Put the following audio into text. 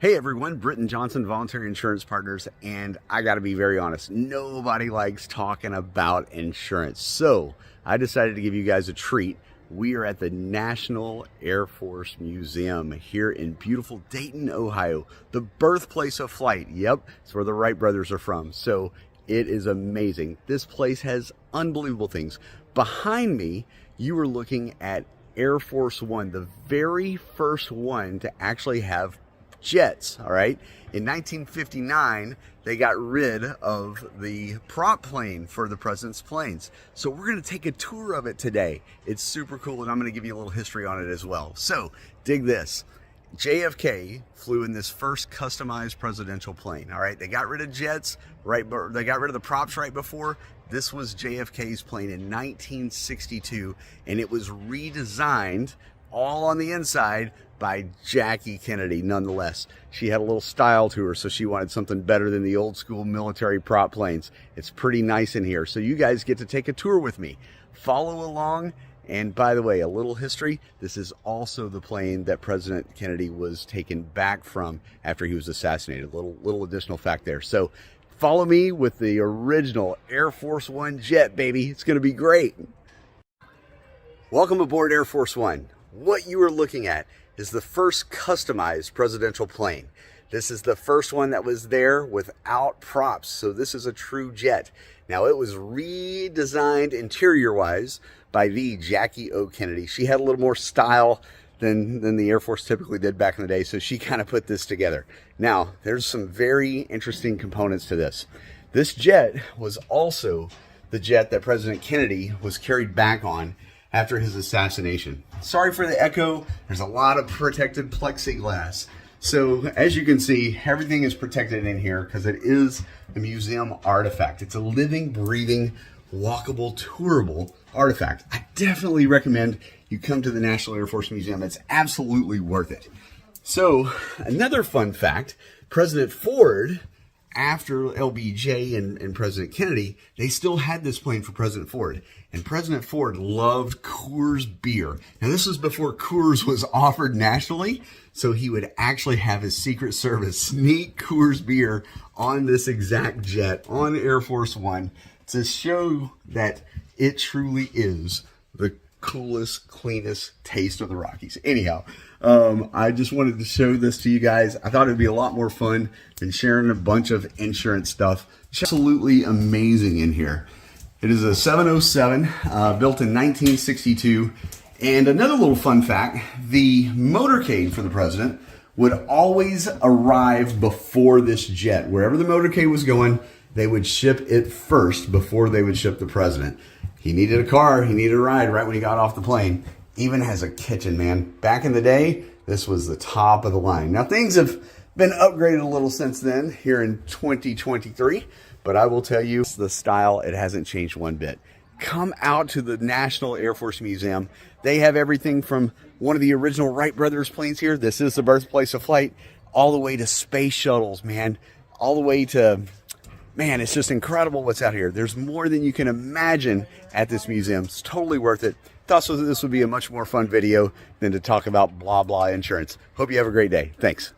Hey everyone, Britton Johnson, Voluntary Insurance Partners, and I gotta be very honest, nobody likes talking about insurance. So I decided to give you guys a treat. We are at the National Air Force Museum here in beautiful Dayton, Ohio, the birthplace of flight. Yep, it's where the Wright brothers are from. So it is amazing. This place has unbelievable things. Behind me, you are looking at Air Force One, the very first one to actually have jets. All right, in 1959 they got rid of the prop plane for the president's planes, so we're going to take a tour of it today. It's super cool, and I'm going to give you a little history on it as well. So dig this. JFK flew in this first customized presidential plane. All right, they got rid of jets they got rid of the props right before. This was JFK's plane in 1962, and it was redesigned all on the inside by Jackie Kennedy. Nonetheless, she had a little style to her, so she wanted something better than the old school military prop planes. It's pretty nice in here, so you guys get to take a tour with me. Follow along. And by the way, a little history, this is also the plane that President Kennedy was taken back from after he was assassinated. Little additional fact there. So follow me with the original Air Force One jet, baby. It's going to be great. Welcome aboard Air Force One. What you are looking at is the first customized presidential plane. This is the first one that was there without props, so this is a true jet. Now, it was redesigned interior-wise by the Jackie O. Kennedy. She had a little more style than the Air Force typically did back in the day, so she kind of put this together. Now, there's some very interesting components to this. This jet was also the jet that President Kennedy was carried back on after his assassination. Sorry for the echo. There's a lot of protected plexiglass. So as you can see, everything is protected in here because it is a museum artifact. It's a living, breathing, walkable, tourable artifact. I definitely recommend you come to the National Air Force Museum. It's absolutely worth it. So another fun fact, President Ford, after LBJ and President Kennedy, they still had this plane for President Ford. And President Ford loved Coors beer. Now, this was before Coors was offered nationally, so he would actually have his Secret Service sneak Coors beer on this exact jet, on Air Force One, to show that it truly is the coolest, cleanest taste of the Rockies. Anyhow, I just wanted to show this to you guys. I thought it'd be a lot more fun than sharing a bunch of insurance stuff. It's absolutely amazing in here. It is a 707, built in 1962. And another little fun fact, the motorcade for the president would always arrive before this jet. Wherever the motorcade was going, they would ship it first before they would ship the president. He needed a car, he needed a ride right when he got off the plane. Even has a kitchen, man. Back in the day, this was the top of the line. Now, things have been upgraded a little since then here in 2023, but I will tell you, the style, it hasn't changed one bit. Come out to the National Air Force Museum. They have everything from one of the original Wright brothers planes here. This is the birthplace of flight, all the way to space shuttles, man. All the way to, man, it's just incredible what's out here. There's more than you can imagine at this museum. It's totally worth it. Thought this would be a much more fun video than to talk about blah, blah insurance. Hope you have a great day. Thanks.